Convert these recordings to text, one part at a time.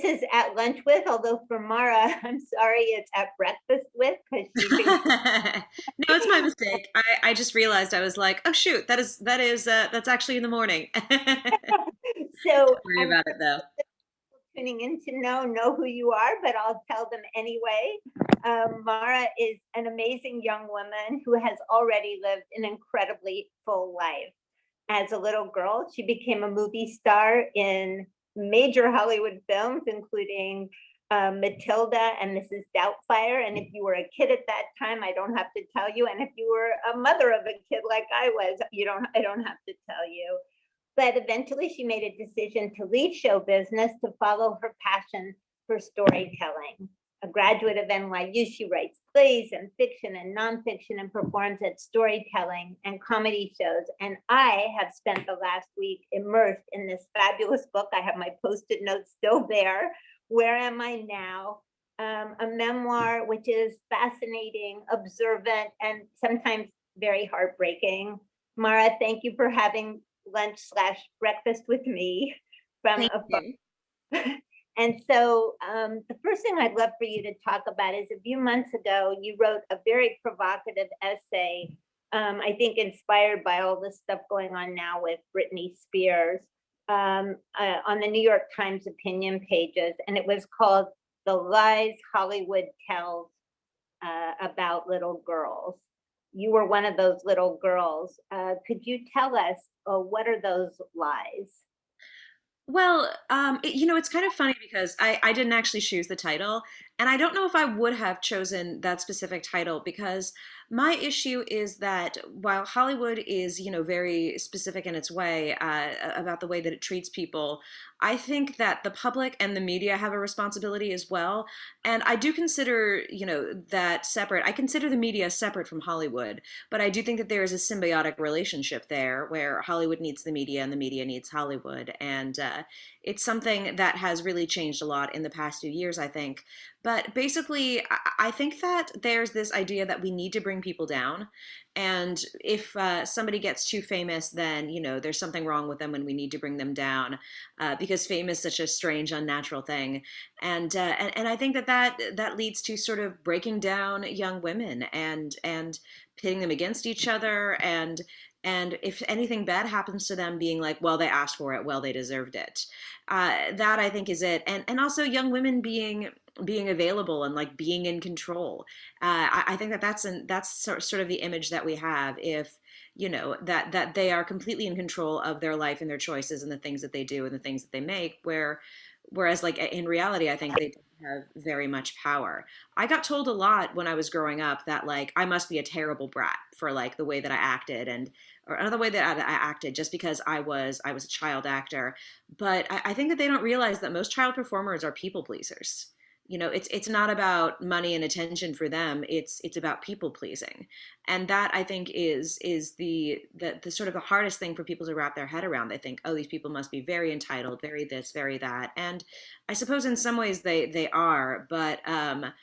this is at lunch with, although for Mara, I'm sorry, it's at breakfast with, because she thinks. No, it's my mistake. I just realized I was like, oh shoot, that's actually in the morning. Don't So worry I'm about it though. tuning in to know who you are, but I'll tell them anyway. Mara is an amazing young woman who has already lived an incredibly full life. As a little girl, she became a movie star in major Hollywood films, including Matilda and Mrs. Doubtfire. And if you were a kid at that time, I don't have to tell you. And if you were a mother of a kid like I was, I don't have to tell you. But eventually she made a decision to leave show business to follow her passion for storytelling. A graduate of NYU, she writes plays and fiction and nonfiction and performs at storytelling and comedy shows. And I have spent the last week immersed in this fabulous book. I have my Post-it notes still there. Where Am I Now? A memoir which is fascinating, observant, and sometimes very heartbreaking. Mara, thank you for having lunch/breakfast with me from Thank afar. you. And so the first thing I'd love for you to talk about is a few months ago, you wrote a very provocative essay, I think inspired by all this stuff going on now with Britney Spears, on the New York Times opinion pages. And it was called The Lies Hollywood Tells About Little Girls. You were one of those little girls. Could you tell us what are those lies? Well, it's kind of funny because I didn't actually choose the title, and I don't know if I would have chosen that specific title because my issue is that while Hollywood is, very specific in its way about the way that it treats people, I think that the public and the media have a responsibility as well. And I do consider, that separate. I consider the media separate from Hollywood, but I do think that there is a symbiotic relationship there where Hollywood needs the media and the media needs Hollywood. And it's something that has really changed a lot in the past few years, I think. But basically, I think that there's this idea that we need to bring people down. And if somebody gets too famous, then, there's something wrong with them and we need to bring them down because fame is such a strange, unnatural thing. And I think that leads to sort of breaking down young women and pitting them against each other and if anything bad happens to them, being like, well, they asked for it, well, they deserved it. That I think is it, and also young women being available and like being in control. I think that's sort of the image that we have if that they are completely in control of their life and their choices and the things that they do and the things that they make. Whereas like in reality, I think they have very much power. I got told a lot when I was growing up that like I must be a terrible brat for like the way that I acted and or another way that I acted just because I was a child actor. But I think that they don't realize that most child performers are people pleasers. It's not about money and attention for them. It's about people pleasing, and that I think is the sort of the hardest thing for people to wrap their head around. They think, oh, these people must be very entitled, very this, very that, and I suppose in some ways they are, but I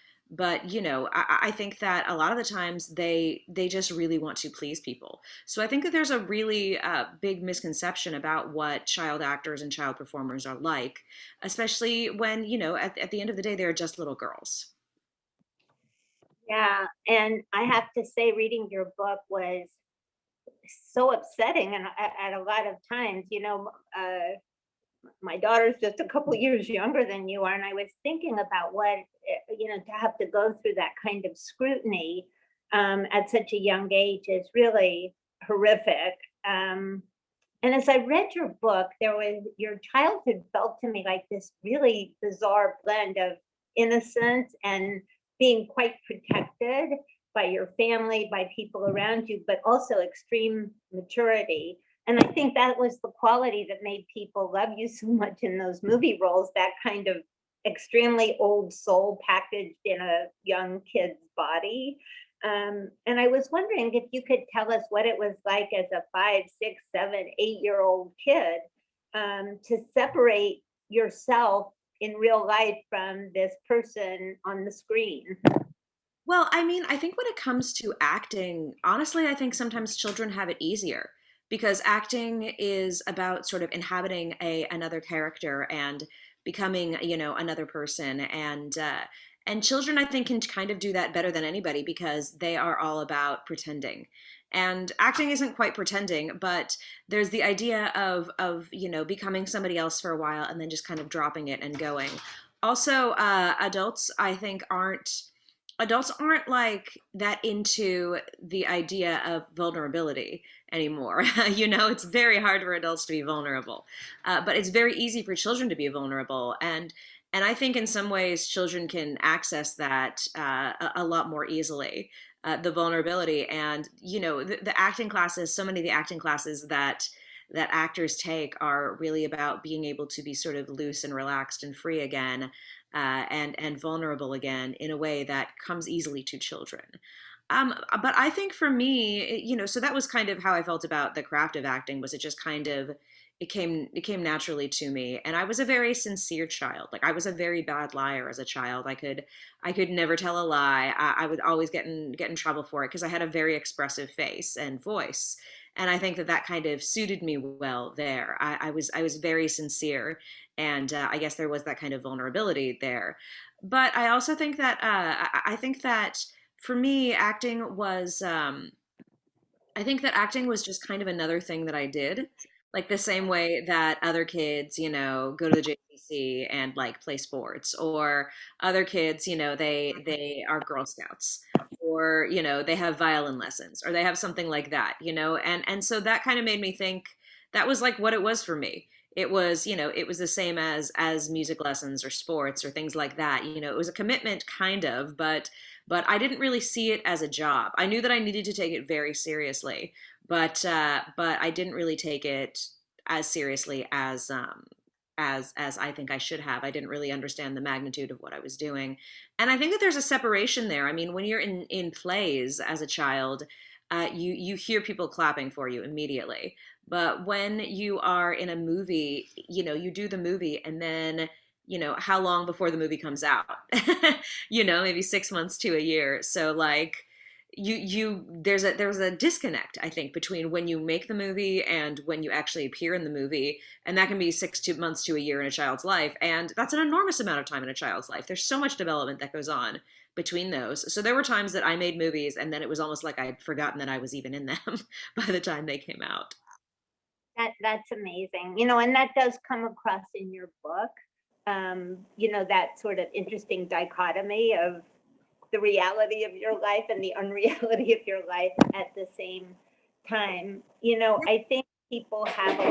think that a lot of the times they just really want to please people. So I think that there's a really big misconception about what child actors and child performers are like, especially when at the end of the day they're just little girls. Yeah, and I have to say, reading your book was so upsetting, and at a lot of times, my daughter's just a couple years younger than you are, and I was thinking about what to have to go through that kind of scrutiny at such a young age is really horrific. And as I read your book, your childhood felt to me like this really bizarre blend of innocence and being quite protected by your family, by people around you, but also extreme maturity. And I think that was the quality that made people love you so much in those movie roles, that kind of extremely old soul packaged in a young kid's body. And I was wondering if you could tell us what it was like as a 5, 6, 7, 8-year-old kid to separate yourself in real life from this person on the screen. Well, I mean, I think when it comes to acting, honestly, I think sometimes children have it easier because acting is about sort of inhabiting another character and becoming, another person. And children, I think, can kind of do that better than anybody because they are all about pretending. And acting isn't quite pretending, but there's the idea of becoming somebody else for a while and then just kind of dropping it and going. Also, adults, I think, aren't like that into the idea of vulnerability anymore. It's very hard for adults to be vulnerable, but it's very easy for children to be vulnerable. And I think in some ways children can access that a lot more easily, the vulnerability. And the acting classes, so many of the acting classes that actors take are really about being able to be sort of loose and relaxed and free again, and vulnerable again in a way that comes easily to children. But I think for me, so that was kind of how I felt about the craft of acting. Was it just kind of it came naturally to me, and I was a very sincere child. Like I was a very bad liar as a child. I could never tell a lie. I would always get in trouble for it because I had a very expressive face and voice, and I think that kind of suited me well there. I was very sincere, and I guess there was that kind of vulnerability there. But I also think that I think that for me, I think that acting was just kind of another thing that I did. Like the same way that other kids, go to the JCC and like play sports, or other kids, they are Girl Scouts, or they have violin lessons, or they have something like that, and so that kind of made me think that was like what it was for me. It was the same as music lessons or sports or things like that. It was a commitment kind of, but I didn't really see it as a job. I knew that I needed to take it very seriously, but I didn't really take it as seriously as I think I should have. I didn't really understand the magnitude of what I was doing, and I think that there's a separation there. I mean, when you're in plays as a child, you hear people clapping for you immediately, but when you are in a movie, you do the movie, and then how long before the movie comes out? Maybe 6 months to a year. So like there's a disconnect, I think, between when you make the movie and when you actually appear in the movie, and that can be 6 months to a year in a child's life, and that's an enormous amount of time in a child's life. There's so much development that goes on between those. So there were times that I made movies and then it was almost like I'd forgotten that I was even in them by the time they came out. That's amazing. And that does come across in your book. That sort of interesting dichotomy of the reality of your life and the unreality of your life at the same time. I think people have a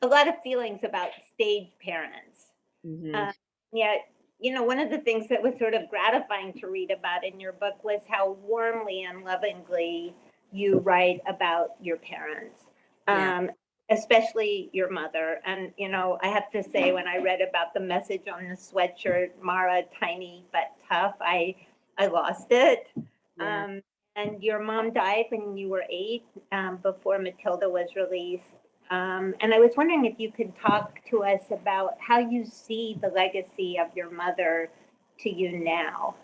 lot of feelings about stage parents. Hmm. Yet, one of the things that was sort of gratifying to read about in your book was how warmly and lovingly you write about your parents. Yeah. Especially your mother. And, I have to say, when I read about the message on the sweatshirt, Mara, tiny but tough, I lost it. Yeah. And your mom died when you were 8, before Matilda was released. And I was wondering if you could talk to us about how you see the legacy of your mother to you now.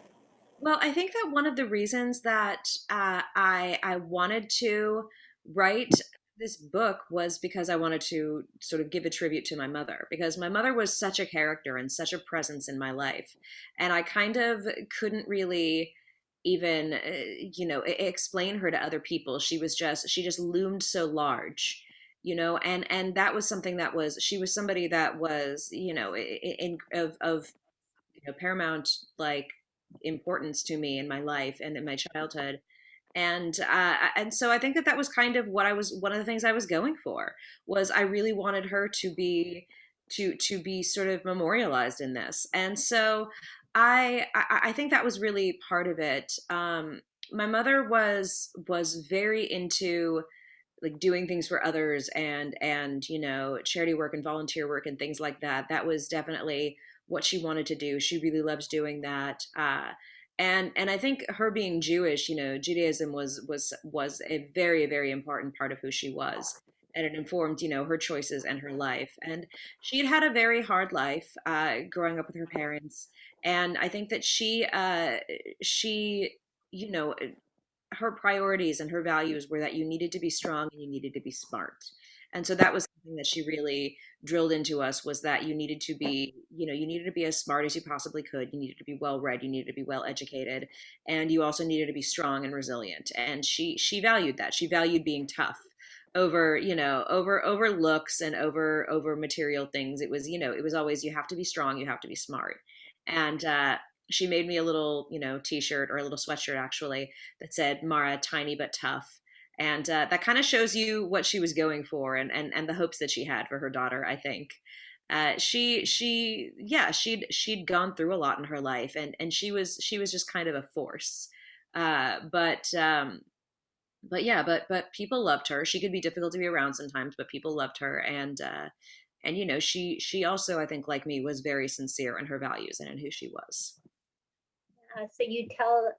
Well, I think that one of the reasons that I wanted to write this book was because I wanted to sort of give a tribute to my mother, because my mother was such a character and such a presence in my life, and I kind of couldn't really even explain her to other people. She just loomed so large, and that was something that was she was somebody that was of paramount like importance to me in my life and in my childhood. And so I think that was kind of what I was one of the things I was going for. Was I really wanted her to be sort of memorialized in this. And so I think that was really part of it. My mother was very into like doing things for others, and charity work and volunteer work and things like that. That was definitely what she wanted to do. She really loved doing that. And I think her being Jewish, Judaism was a very, very important part of who she was, and it informed her choices and her life. And she had a very hard life growing up with her parents, and I think that she you know her priorities and her values were that you needed to be strong and you needed to be smart. And so that was thing that she really drilled into us was that you needed to be, you needed to be as smart as you possibly could. You needed to be well read. You needed to be well educated, and you also needed to be strong and resilient. And she valued that. She valued being tough over, over looks and over material things. It was, it was always, you have to be strong, you have to be smart. And she made me a little, t-shirt, or a little sweatshirt actually, that said Mara, tiny but tough. And that kind of shows you what she was going for, and the hopes that she had for her daughter, I think. Yeah, she'd gone through a lot in her life, and she was just kind of a force. But yeah, but people loved her. She could be difficult to be around sometimes, but people loved her. And she also, I think, like me, was very sincere in her values and in who she was. So you tell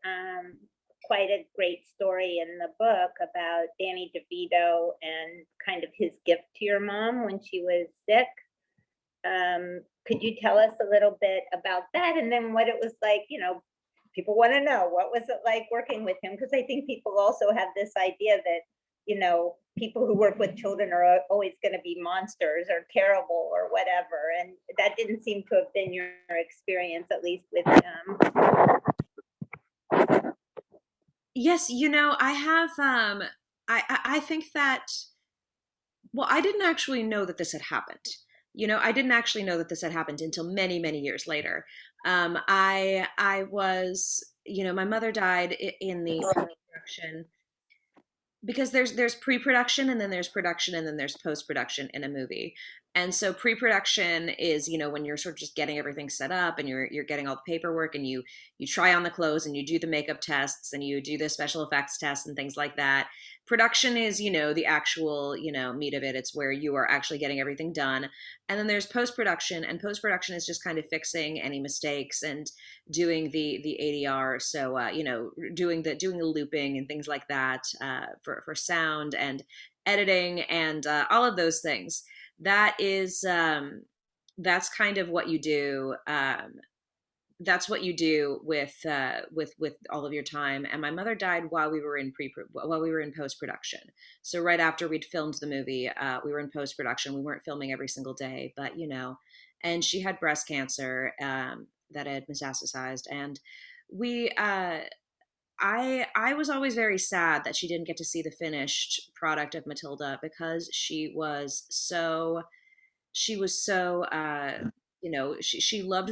quite a great story in the book about Danny DeVito and kind of his gift to your mom when she was sick. Could you tell us a little bit about that, and then what it was like? People want to know, what was it like working with him? Because I think people also have this idea that people who work with children are always going to be monsters or terrible or whatever, and that didn't seem to have been your experience, at least with Yes, I have I think that, well, I didn't actually know that this had happened. I didn't actually know that this had happened until many, many years later. I was, my mother died in the production, because there's pre-production, and then there's production, and then there's post-production in a movie. And so pre-production is, when you're sort of just getting everything set up, and you're getting all the paperwork, and you try on the clothes, and you do the makeup tests, and you do the special effects tests and things like that. Production is, the actual, meat of it. It's where you are actually getting everything done. And then there's post-production, and post-production is just kind of fixing any mistakes and doing the ADR. So, doing the looping and things like that, for sound and editing, and all of those things. That's kind of what you do. That's what you do with all of your time. And my mother died while we were in post production. So right after we'd filmed the movie, we were in post production. We weren't filming every single day, but and she had breast cancer that had metastasized, and we. I was always very sad that she didn't get to see the finished product of Matilda, because she was so she loved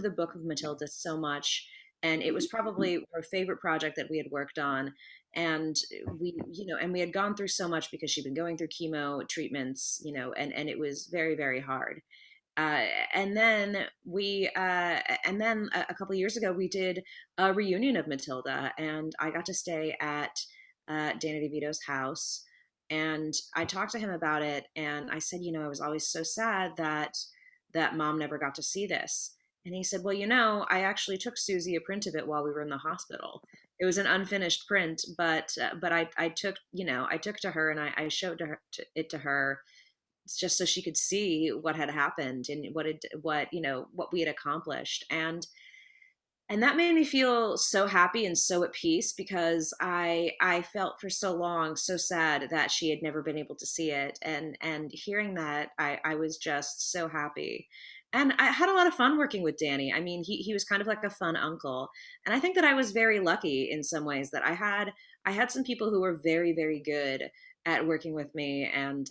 the book of Matilda so much, and it was probably her favorite project that we had worked on. And we had gone through so much, because she'd been going through chemo treatments, and it was very, very hard. Uh, and then a couple of years ago, we did a reunion of Matilda, and I got to stay at Danny DeVito's house, and I talked to him about it, and I said, I was always so sad that mom never got to see this. And he said, well, I actually took Susie a print of it while we were in the hospital. It was an unfinished print, but I took, I took to her, and I showed it to her, just so she could see what had happened, and what we had accomplished. And that made me feel so happy and so at peace, because I felt for so long so sad that she had never been able to see it. And hearing that, I was just so happy. And I had a lot of fun working with Danny. I mean, he was kind of like a fun uncle. And I think that I was very lucky in some ways, that I had some people who were very, very good at working with me, and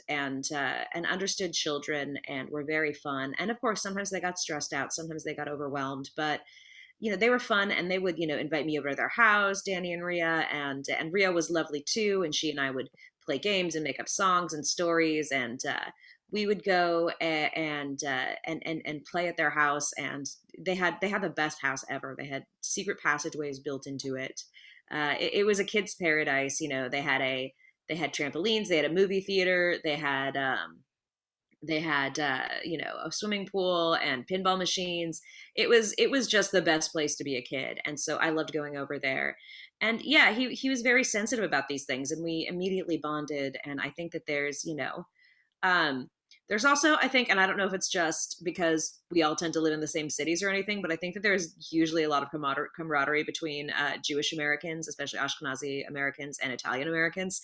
understood children, and were very fun. And of course, sometimes they got stressed out, sometimes they got overwhelmed, but they were fun, and they would, invite me over to their house, Danny and Rhea, and Rhea was lovely too. And she and I would play games and make up songs and stories, and we would go and play at their house. And they had the best house ever. They had secret passageways built into it. It was a kid's paradise. They had trampolines, they had a movie theater, they had a swimming pool and pinball machines. It was just the best place to be a kid, and so I loved going over there. And yeah, he was very sensitive about these things, and we immediately bonded. And I think that there's also, I think, and I don't know if it's just because we all tend to live in the same cities or anything, but I think that there's usually a lot of camaraderie between Jewish Americans, especially Ashkenazi Americans, and Italian Americans.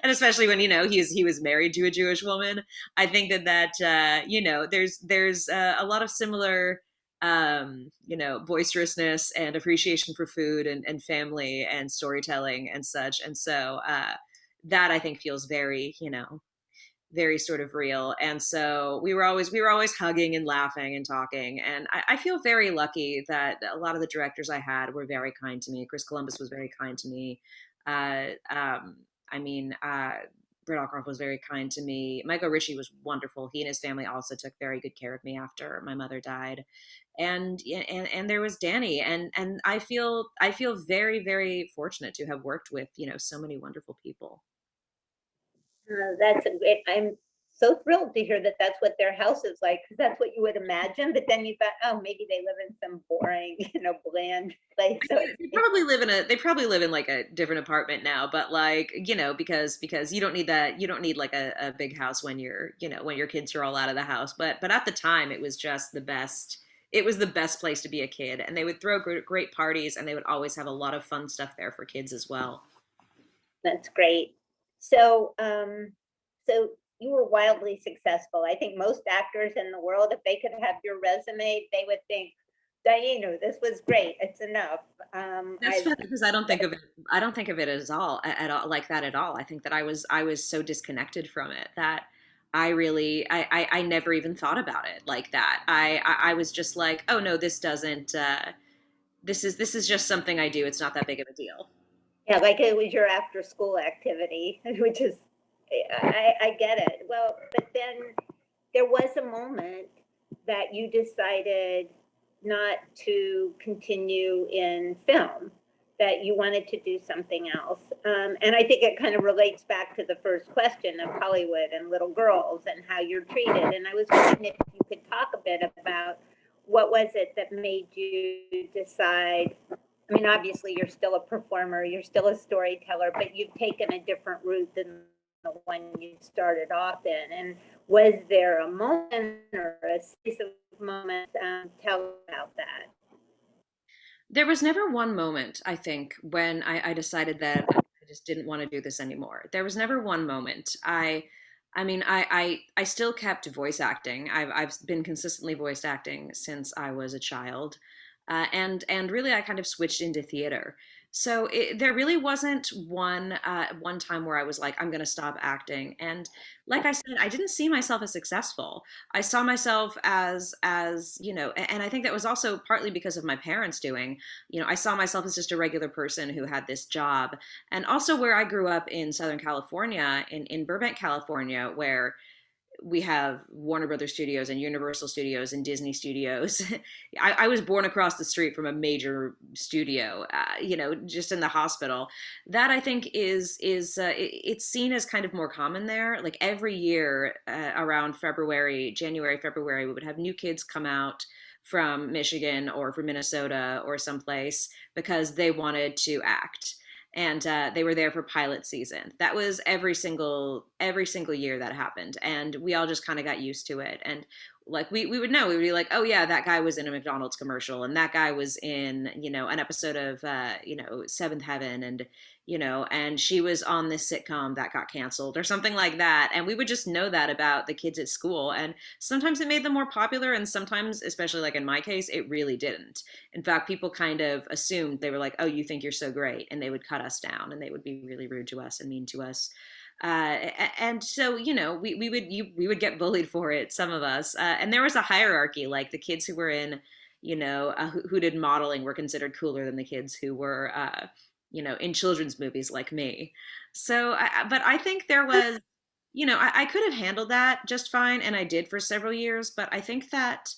And especially when he was married to a Jewish woman. I think that there's a lot of similar boisterousness and appreciation for food and family and storytelling and such. And so that I think feels very sort of real. And so we were always hugging and laughing and talking. And I feel very lucky that a lot of the directors I had were very kind to me. Chris Columbus was very kind to me. Uh, um, I mean, Britt Allcroft was very kind to me. Michael Ritchie was wonderful. He and his family also took very good care of me after my mother died. And there was Danny, and I feel very, very fortunate to have worked with so many wonderful people. That's a great, I'm so thrilled to hear that that's what their house is like, because that's what you would imagine. But then you thought, oh, maybe they live in some boring, bland place. So They probably live in like a different apartment now, but like because you don't need like a big house when when your kids are all out of the house. But at the time it was just the best. It was the best place to be a kid, and they would throw great parties, and they would always have a lot of fun stuff there for kids as well. that's great. So, so you were wildly successful. I think most actors in the world, if they could have your resume, they would think, Diana, this was great. It's enough. That's funny because I don't think of it at all like that at all. I think that I was so disconnected from it that I never even thought about it like that. I was just like, oh no, this doesn't this is just something I do. It's not that big of a deal. Yeah, like it was your after school activity, which is, I get it. Well, but then there was a moment that you decided not to continue in film, that you wanted to do something else. And I think it kind of relates back to the first question of Hollywood and little girls and how you're treated. And I was wondering if you could talk a bit about what was it that made you decide. I mean, obviously, you're still a performer, you're still a storyteller, but you've taken a different route than the one you started off in. And was there a moment or a series of moments? Tell about that. There was never one moment, I think, when I decided that I just didn't want to do this anymore. There was never one moment. I still kept voice acting. I've been consistently voice acting since I was a child, and really I kind of switched into theater. So there really wasn't one time where I was like, I'm going to stop acting. And like I said, I didn't see myself as successful. I saw myself as and I think that was also partly because of my parents doing. I saw myself as just a regular person who had this job, and also where I grew up in Southern California, in Burbank, California, where we have Warner Brothers Studios and Universal Studios and Disney Studios. I was born across the street from a major studio, just in the hospital. That I think it's seen as kind of more common there. Like every year around January, February, we would have new kids come out from Michigan or from Minnesota or someplace because they wanted to act, and they were there for pilot season. That was every single year that happened, and we all just kind of got used to it. And like we would know, we would be like, oh yeah, that guy was in a McDonald's commercial, and that guy was in an episode of Seventh Heaven, and she was on this sitcom that got canceled or something like that. And we would just know that about the kids at school, and sometimes it made them more popular, and sometimes, especially like in my case, it really didn't. In fact, people kind of assumed, they were like, oh, you think you're so great, and they would cut us down, and they would be really rude to us and mean to us. And so we would get bullied for it, some of us, and there was a hierarchy. Like the kids who were in who did modeling were considered cooler than the kids who were in children's movies like me. So but I think there was, I could have handled that just fine, and I did for several years. But I think that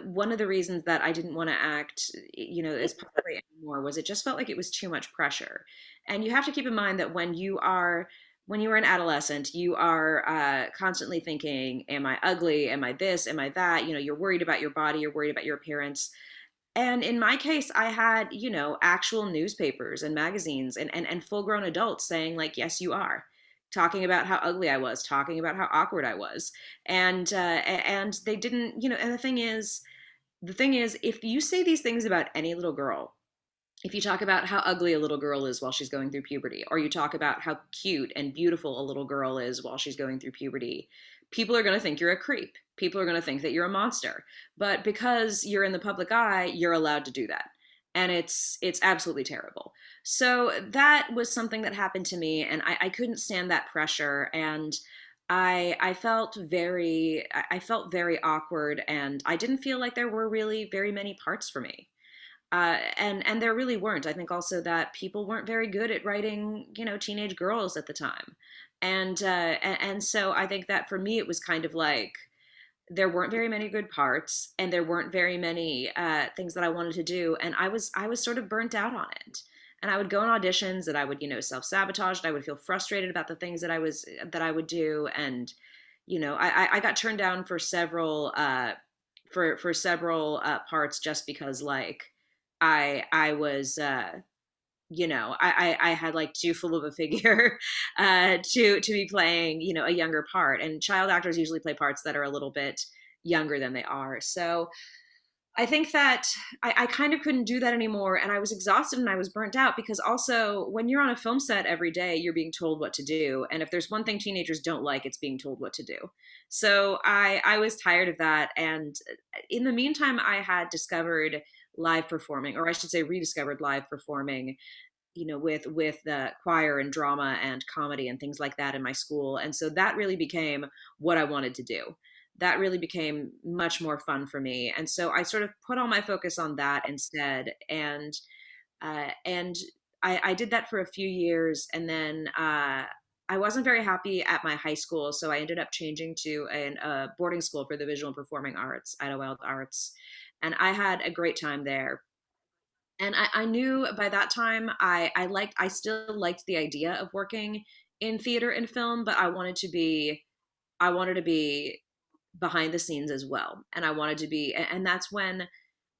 one of the reasons that I didn't want to act, as publicly anymore, was it just felt like it was too much pressure. And you have to keep in mind that when you are an adolescent, you are constantly thinking, am I ugly? Am I this? Am I that? You're worried about your body. You're worried about your appearance. And in my case, I had, actual newspapers and magazines and full grown adults saying, like, yes, you are. Talking about how ugly I was, talking about how awkward I was. And they didn't, and the thing is, if you say these things about any little girl, if you talk about how ugly a little girl is while she's going through puberty, or you talk about how cute and beautiful a little girl is while she's going through puberty, people are going to think you're a creep. People are going to think that you're a monster. But because you're in the public eye, you're allowed to do that. And it's absolutely terrible. So that was something that happened to me, and I couldn't stand that pressure. And I felt very awkward, and I didn't feel like there were really very many parts for me. And there really weren't. I think also that people weren't very good at writing, teenage girls at the time, and so I think that for me it was kind of like there weren't very many good parts, and there weren't very many things that I wanted to do, and I was sort of burnt out on it. And I would go on auditions, and I would self sabotage, and I would feel frustrated about the things that I would do, and I got turned down for several for several parts just because like I was I had like too full of a figure to be playing a younger part, and child actors usually play parts that are a little bit younger than they are. So I think that I kind of couldn't do that anymore, and I was exhausted and I was burnt out because also when you're on a film set every day, you're being told what to do, and if there's one thing teenagers don't like, it's being told what to do. So I was tired of that, and in the meantime, I had discovered live performing, or I should say, rediscovered live performing, with the choir and drama and comedy and things like that in my school, and so that really became what I wanted to do. That really became much more fun for me. And so I sort of put all my focus on that instead. And I did that for a few years. And then I wasn't very happy at my high school. So I ended up changing to a boarding school for the visual and performing arts, Idlewild Arts. And I had a great time there. And I knew by that time I still liked the idea of working in theater and film, but I wanted to be behind the scenes as well, and I wanted to be, and that's when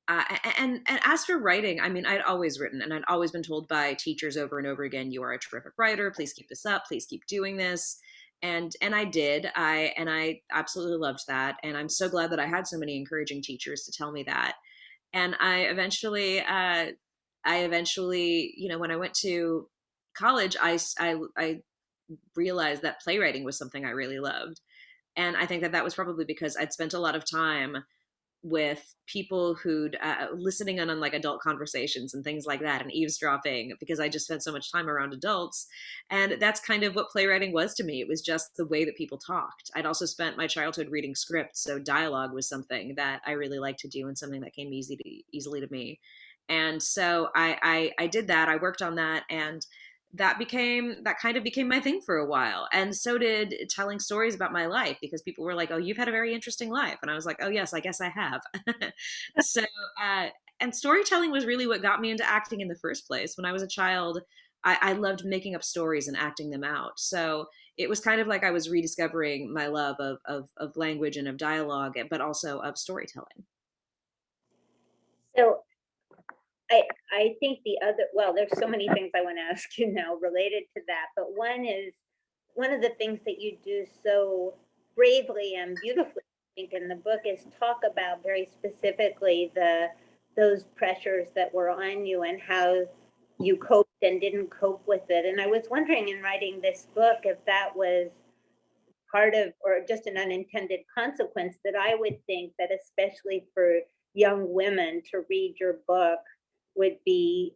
and as for writing, I mean, I'd always written, and I'd always been told by teachers over and over again, you are a terrific writer, please keep this up, please keep doing this. And I did. I absolutely loved that, and I'm so glad that I had so many encouraging teachers to tell me that. And I eventually, when I went to college, I realized that playwriting was something I really loved. And I think that that was probably because I'd spent a lot of time with people who'd listening in on like adult conversations and things like that, and eavesdropping, because I just spent so much time around adults. And that's kind of what playwriting was to me. It was just the way that people talked. I'd also spent my childhood reading scripts, so dialogue was something that I really liked to do, and something that came easily to me. And so I did that. I worked on that, and that kind of became my thing for a while. And so did telling stories about my life, because people were like, oh, you've had a very interesting life, and I was like, oh yes, I guess I have. So uh and storytelling was really what got me into acting in the first place. When I was a child, I loved making up stories and acting them out. So it was kind of like I was rediscovering my love of language and of dialogue, but also of storytelling. So I think the other, well, there's so many things I want to ask you now related to that, but one is one of the things that you do so bravely and beautifully, I think, in the book is talk about very specifically those pressures that were on you and how you coped and didn't cope with it. And I was wondering in writing this book if that was part of, or just an unintended consequence, that I would think that especially for young women to read your book would be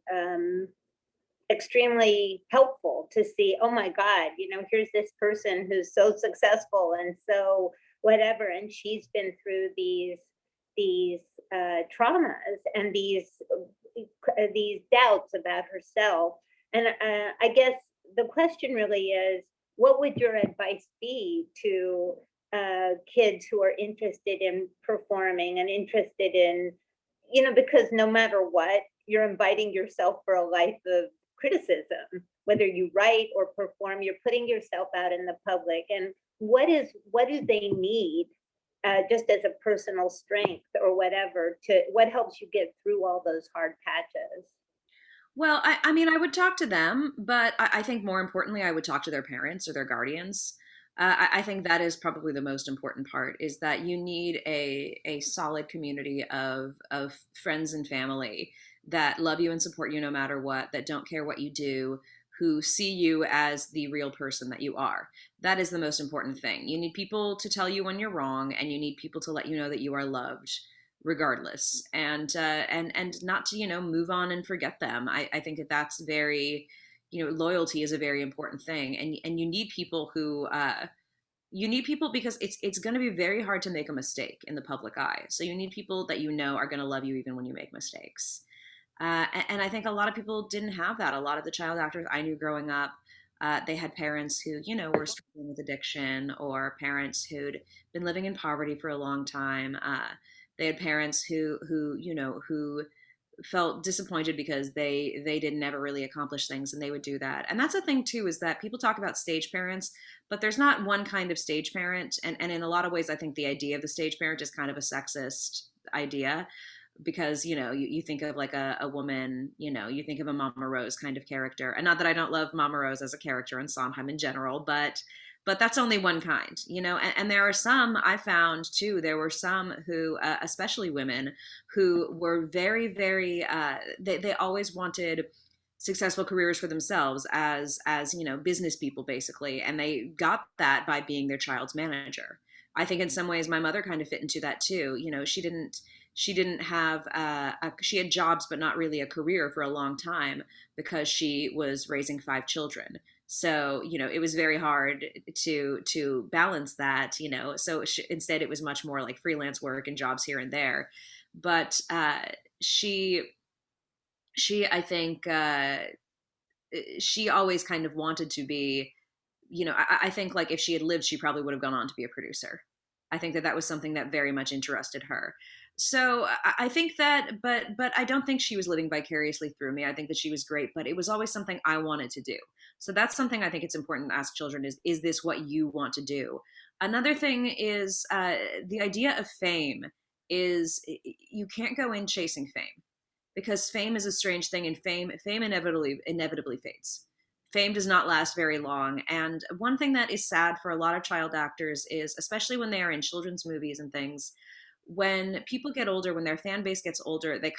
extremely helpful to see, oh my God, here's this person who's so successful and so whatever, and she's been through these traumas and these doubts about herself. And I guess the question really is, what would your advice be to kids who are interested in performing and interested in, because no matter what, you're inviting yourself for a life of criticism, whether you write or perform, you're putting yourself out in the public. And what do they need, just as a personal strength or whatever, what helps you get through all those hard patches? Well, I mean, I would talk to them, but I think more importantly, I would talk to their parents or their guardians. I think that is probably the most important part, is that you need a solid community of friends and family that love you and support you no matter what, that don't care what you do, who see you as the real person that you are. That is the most important thing. You need people to tell you when you're wrong, and you need people to let you know that you are loved regardless, and not to, move on and forget them. I think that that's very, loyalty is a very important thing, and you need people because it's going to be very hard to make a mistake in the public eye. So you need people that are going to love you even when you make mistakes. And I think a lot of people didn't have that. A lot of the child actors I knew growing up, they had parents who, were struggling with addiction, or parents who'd been living in poverty for a long time. They had parents who felt disappointed because they didn't ever really accomplish things, and they would do that. And that's the thing too, is that people talk about stage parents, but there's not one kind of stage parent. And in a lot of ways, I think the idea of the stage parent is kind of a sexist idea, because you think of like a woman, you think of a Mama Rose kind of character. And not that I don't love Mama Rose as a character in Sondheim in general, but that's only one kind, and there are some, I found too, there were some who, especially women, who were very, very, they always wanted successful careers for themselves as business people, basically. And they got that by being their child's manager. I think in some ways my mother kind of fit into that too. She didn't have, she had jobs, but not really a career for a long time, because she was raising 5 children. So, it was very hard to balance that, so instead it was much more like freelance work and jobs here and there. But she I think, she always kind of wanted to be, I think, like, if she had lived, she probably would have gone on to be a producer. I think that that was something that very much interested her. So I think that, but I don't think she was living vicariously through me. I think that she was great, but it was always something I wanted to do. So that's something I think it's important to ask children: is this what you want to do? Another thing is, the idea of fame is, you can't go in chasing fame, because fame is a strange thing, and fame inevitably fades. Fame does not last very long. And one thing that is sad for a lot of child actors is, especially when they are in children's movies and things, when people get older, when their fan base gets older, they're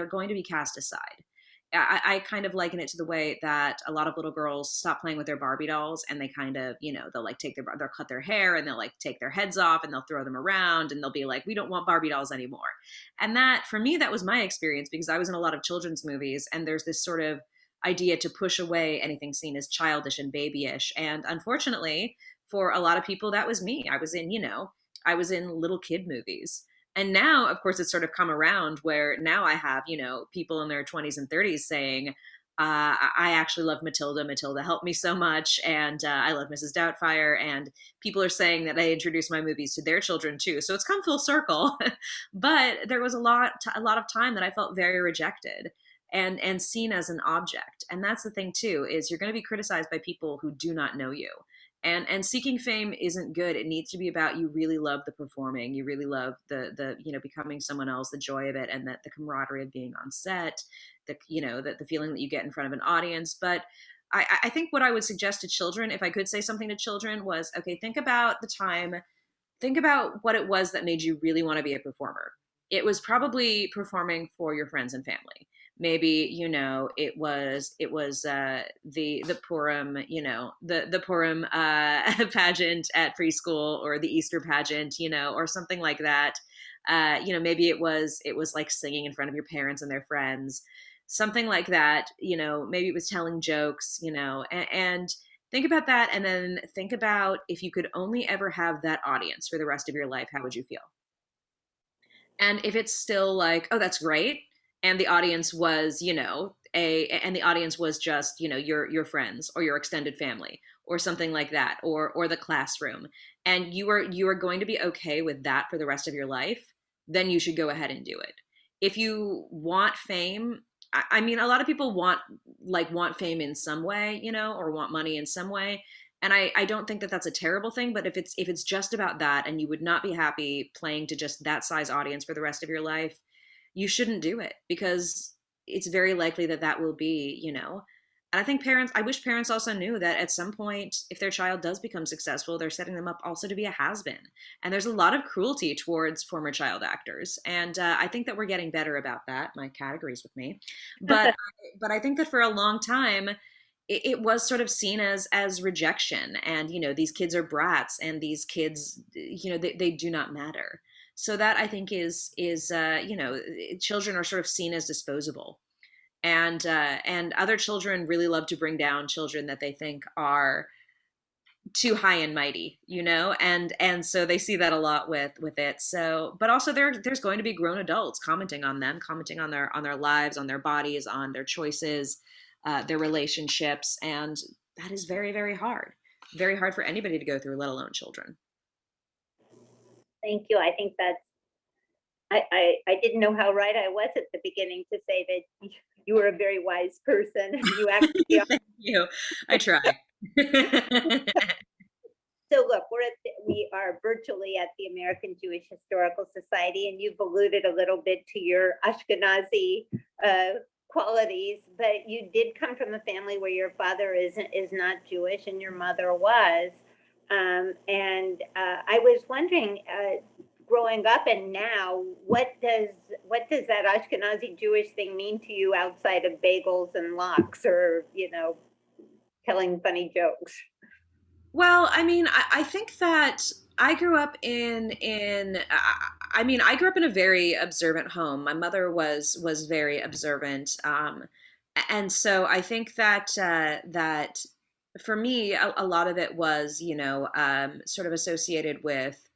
going to be cast aside. I kind of liken it to the way that a lot of little girls stop playing with their Barbie dolls, and they kind of, they'll like they'll cut their hair, and they'll like take their heads off, and they'll throw them around, and they'll be like, we don't want Barbie dolls anymore. And that, for me, that was my experience, because I was in a lot of children's movies, and there's this sort of idea to push away anything seen as childish and babyish. And unfortunately, for a lot of people, that was me. I was in little kid movies. And now, of course, it's sort of come around, where now I have, people in their 20s and 30s saying, I actually love Matilda. Matilda helped me so much. And I love Mrs. Doubtfire. And people are saying that I introduced my movies to their children too. So it's come full circle. But there was a lot of time that I felt very rejected and seen as an object. And that's the thing too, is you're going to be criticized by people who do not know you. And seeking fame isn't good. It needs to be about, you really love the performing, you really love the becoming someone else, the joy of it, and that the camaraderie of being on set, the feeling that you get in front of an audience. But I think what I would suggest to children, if I could say something to children, was, okay, think about what it was that made you really want to be a performer. It was probably performing for your friends and family. Maybe, the Purim, the Purim pageant at preschool, or the Easter pageant, or something like that. Maybe it was like singing in front of your parents and their friends, something like that. Maybe it was telling jokes, and think about that. And then think about, if you could only ever have that audience for the rest of your life, how would you feel? And if it's still like, oh, that's great, and the audience was, the audience was just, your friends or your extended family or something like that, or the classroom, and you are going to be okay with that for the rest of your life, then you should go ahead and do it. If you want fame, I mean, a lot of people want fame in some way, or want money in some way. And I don't think that that's a terrible thing, but if it's just about that, and you would not be happy playing to just that size audience for the rest of your life, you shouldn't do it, because it's very likely that that will be, And I wish parents also knew that at some point, if their child does become successful, they're setting them up also to be a has-been. And there's a lot of cruelty towards former child actors. And I think that we're getting better about that. My cat agrees with me. But I think that for a long time, it was sort of seen as rejection. And, these kids are brats and these kids, they do not matter. So that I think is children are sort of seen as disposable, and other children really love to bring down children that they think are too high and mighty, and so they see that a lot with it. So, but also there's going to be grown adults commenting on them, commenting on their lives, on their bodies, on their choices, their relationships, and that is very hard for anybody to go through, let alone children. Thank you. I think that's, I didn't know how right I was at the beginning to say that you were a very wise person and you actually are. Thank you. I try. So look, we are virtually at the American Jewish Historical Society, and you've alluded a little bit to your Ashkenazi qualities, but you did come from a family where your father is not Jewish and your mother was. And I was wondering, growing up and now, what does that Ashkenazi Jewish thing mean to you outside of bagels and lox, or telling funny jokes? Well, I mean, I think that I grew up I grew up in a very observant home. My mother was very observant, and so I think that for me, a lot of it was, sort of associated with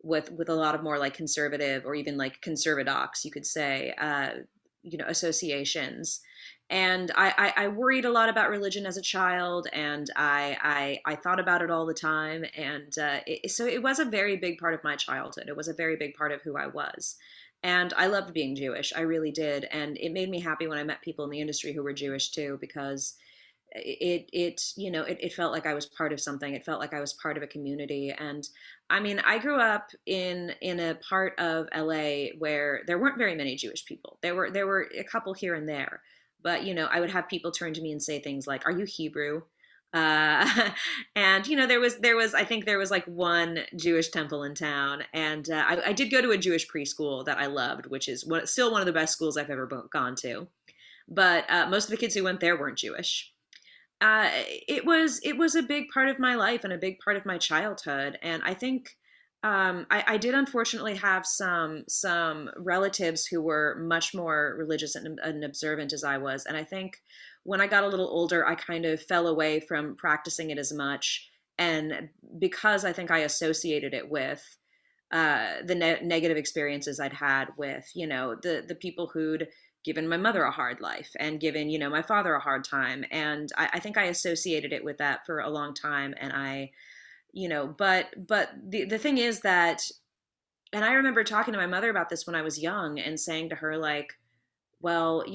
a lot of more like conservative or even like conservadox, you could say, associations. And I worried a lot about religion as a child, and I thought about it all the time. And so it was a very big part of my childhood. It was a very big part of who I was. And I loved being Jewish. I really did. And it made me happy when I met people in the industry who were Jewish too, because it felt like I was part of something. It felt like I was part of a community. And I mean, I grew up in a part of LA where there weren't very many Jewish people. There were a couple here and there, but I would have people turn to me and say things like, "Are you Hebrew?" And there was I think there was like one Jewish temple in town, and I did go to a Jewish preschool that I loved, which is still one of the best schools I've ever gone to. But most of the kids who went there weren't Jewish. It was a big part of my life and a big part of my childhood, and I think I did unfortunately have some relatives who were much more religious and observant as I was, and I think when I got a little older, I kind of fell away from practicing it as much, and because I think I associated it with the negative experiences I'd had with, the people who'd given my mother a hard life and given, my father a hard time. And I think I associated it with that for a long time. And but the thing is that, and I remember talking to my mother about this when I was young and saying to her, like, well,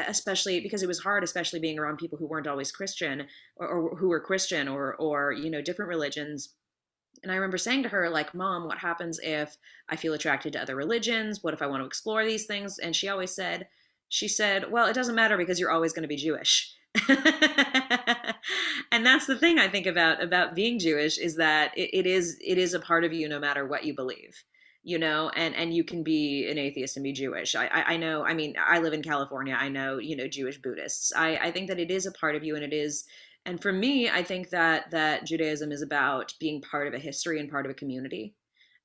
especially because it was hard, especially being around people who weren't always Christian, or who were Christian, or different religions. And I remember saying to her, like, Mom, what happens if I feel attracted to other religions? What if I want to explore these things? And she said, well, it doesn't matter because you're always going to be Jewish. And that's the thing I think about being Jewish, is that it is a part of you no matter what you believe, and you can be an atheist and be Jewish. I know, I mean, I live in California. I know, Jewish Buddhists. I think that it is a part of you, and it is. And for me, I think that Judaism is about being part of a history and part of a community,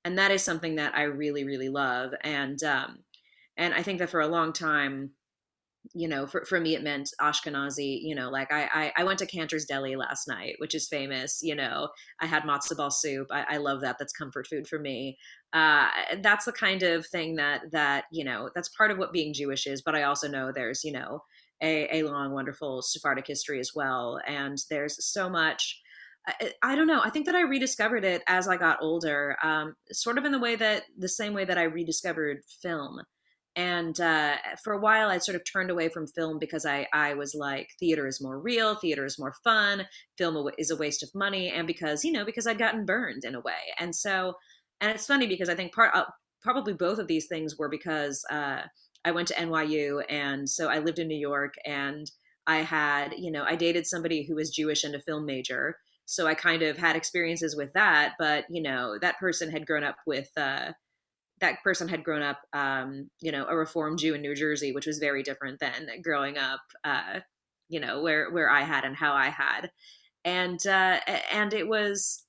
and that is something that I really, really love. And I think that for a long time, for me, it meant Ashkenazi. Like I went to Cantor's Deli last night, which is famous. I had matzo ball soup. I love that. That's comfort food for me. That's the kind of thing that that's part of what being Jewish is. But I also know there's a long, wonderful Sephardic history as well. And there's so much. I don't know. I think that I rediscovered it as I got older, sort of in the same way that I rediscovered film. And for a while, I sort of turned away from film because I was like, theater is more real, theater is more fun, film is a waste of money, and because I'd gotten burned in a way. And so, and it's funny because I think probably both of these things were because I went to NYU, and so I lived in New York, and I had, I dated somebody who was Jewish and a film major. So I kind of had experiences with that, but that person had grown up with a Reformed Jew in New Jersey, which was very different than growing up, where I had and how I had, and it was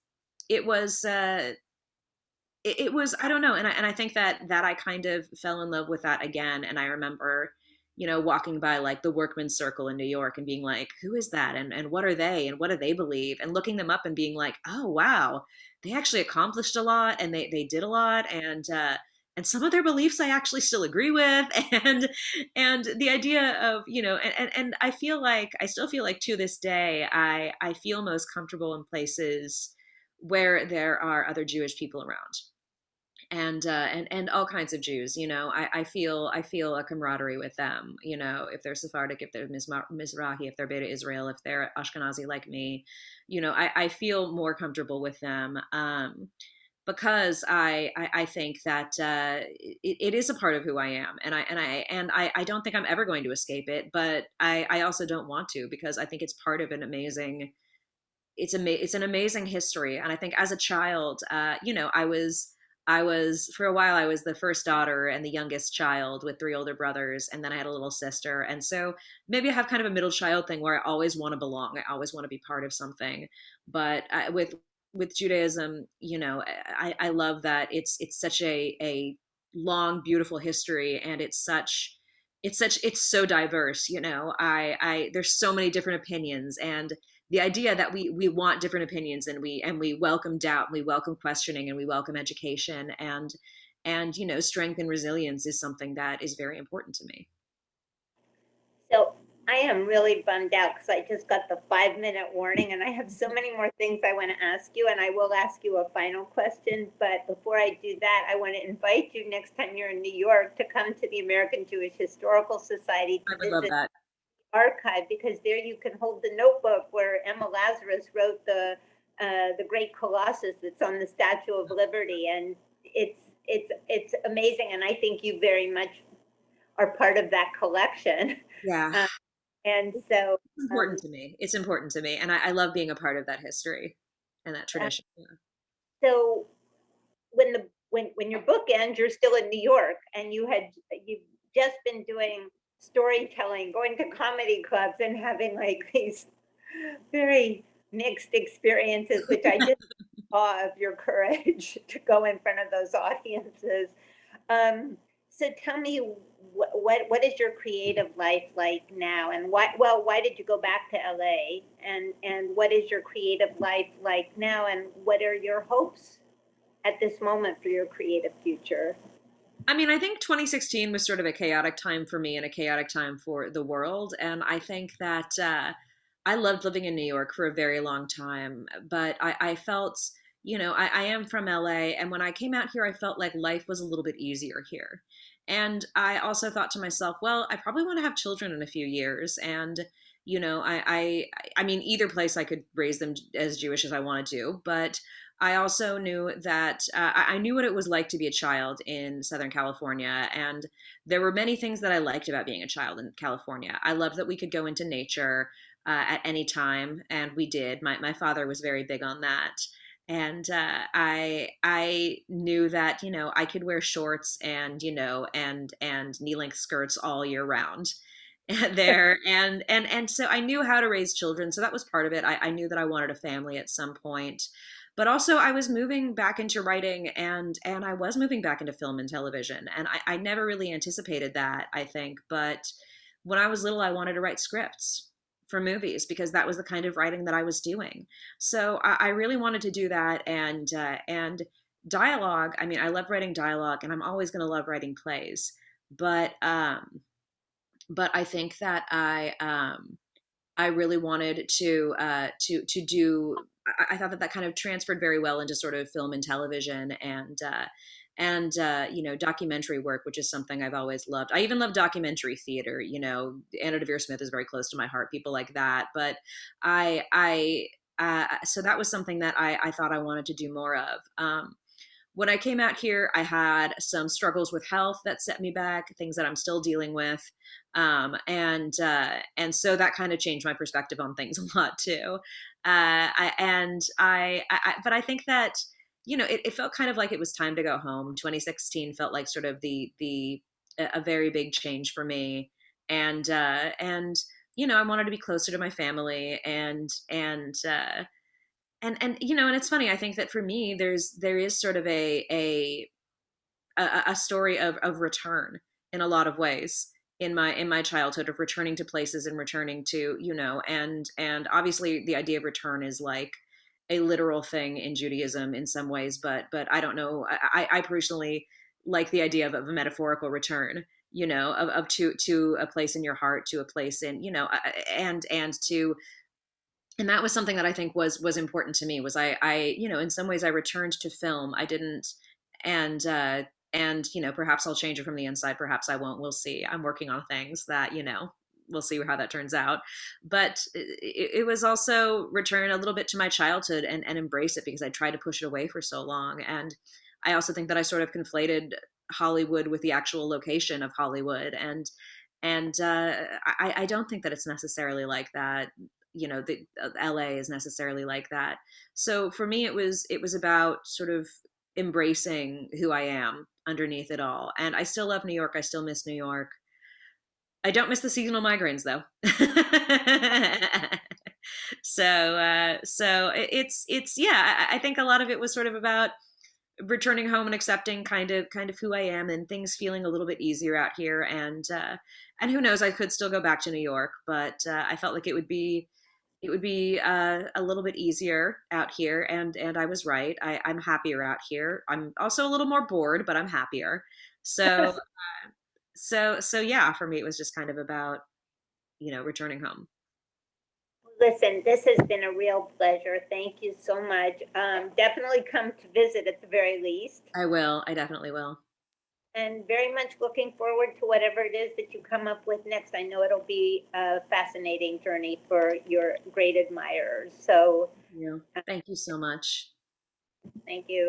it was I don't know, and I think that I kind of fell in love with that again. And I remember walking by like the Workman's Circle in New York and being like, who is that, and what are they, and what do they believe, and looking them up and being like, oh wow, they actually accomplished a lot, and they did a lot, and some of their beliefs I actually still agree with. And the idea of and I still feel like to this day I feel most comfortable in places where there are other Jewish people around, and all kinds of Jews. I feel a camaraderie with them. If they're Sephardic, if they're Mizrahi, if they're Beta Israel, if they're Ashkenazi like me, I feel more comfortable with them. Because I think that it is a part of who I am, and I don't think I'm ever going to escape it. But I also don't want to, because I think it's part of an amazing. It's an amazing history. And I think as a child, I was for a while I was the first daughter and the youngest child with three older brothers, and then I had a little sister. And so maybe I have kind of a middle child thing where I always want to belong. I always want to be part of something. But with Judaism, I love that it's such a long, beautiful history, and it's so diverse. I there's so many different opinions, and the idea that we want different opinions, and we welcome doubt, and we welcome questioning, and we welcome education, and strength and resilience is something that is very important to me. So I am really bummed out because I just got the 5-minute warning, and I have so many more things I want to ask you, and I will ask you a final question. But before I do that, I want to invite you next time you're in New York to come to the American Jewish Historical Society I to would love visit that. archive, because there you can hold the notebook where Emma Lazarus wrote the great Colossus that's on the Statue of Liberty, and it's amazing, and I think you very much are part of that collection. Yeah, Uh, and so, it's important to me. It's important to me, and I love being a part of that history and that uh, tradition. Yeah. so when your book ends, you're still in New York, and you've just been doing storytelling, going to comedy clubs, and having like these very mixed experiences, which I just awe of your courage to go in front of those audiences. Um, so tell me, what is your creative life like now, and why did you go back to LA, and what is your creative life like now, and what are your hopes at this moment for your creative future? I mean, I think 2016 was sort of a chaotic time for me and a chaotic time for the world. And I think that I loved living in New York for a very long time. But I felt, I am from LA. And when I came out here, I felt like life was a little bit easier here. And I also thought to myself, well, I probably want to have children in a few years. And, I mean, either place I could raise them as Jewish as I wanted to. But I also knew that I knew what it was like to be a child in Southern California. And there were many things that I liked about being a child in California. I loved that we could go into nature at any time, and we did. My father was very big on that. And I knew that I could wear shorts and knee length skirts all year round there, and so I knew how to raise children, so that was part of it. I knew that I wanted a family at some point, but also I was moving back into writing, and I was moving back into film and television, and I never really anticipated that, I think. But when I was little, I wanted to write scripts for movies because that was the kind of writing that I was doing. So I really wanted to do that, and dialogue. I mean, I love writing dialogue, and I'm always going to love writing plays. But I think that I really wanted to do. I thought that that kind of transferred very well into sort of film and television, and documentary work, which is something I've always loved. I even love documentary theater. Anna Devere Smith is very close to my heart. People like that, but I so that was something that I thought I wanted to do more of. when I came out here, I had some struggles with health that set me back, things that I'm still dealing with. And so that kind of changed my perspective on things a lot too. But I think that, it felt kind of like it was time to go home. 2016 felt like sort of a very big change for me. And I wanted to be closer to my family, and it's funny. I think that for me, there is sort of a story of return in a lot of ways in my childhood, of returning to places and returning to, and obviously the idea of return is like a literal thing in Judaism in some ways, but I don't know. I personally like the idea of a metaphorical return, of to a place in your heart, to a place in, and that was something that I think was important to me. Was I in some ways I returned to film. I didn't, and perhaps I'll change it from the inside, perhaps I won't. We'll see. I'm working on things that, we'll see how that turns out. But it was also return a little bit to my childhood, and embrace it, because I tried to push it away for so long. And I also think that I sort of conflated Hollywood with the actual location of Hollywood, and I don't think that it's necessarily like that. The LA is necessarily like that. So for me, it was about sort of embracing who I am underneath it all. And I still love New York. I still miss New York. I don't miss the seasonal migraines though. So it's yeah. I think a lot of it was sort of about returning home and accepting kind of who I am, and things feeling a little bit easier out here. And who knows, I could still go back to New York, but I felt like it would be a little bit easier out here, and I was right. I'm happier out here. I'm also a little more bored, but I'm happier. So so yeah, for me it was just kind of about, returning home. Listen, this has been a real pleasure. Thank you so much. Definitely come to visit at the very least. I will. I definitely will. And very much looking forward to whatever it is that you come up with next. I know it'll be a fascinating journey for your great admirers. So Yeah. Thank you so much. thank you.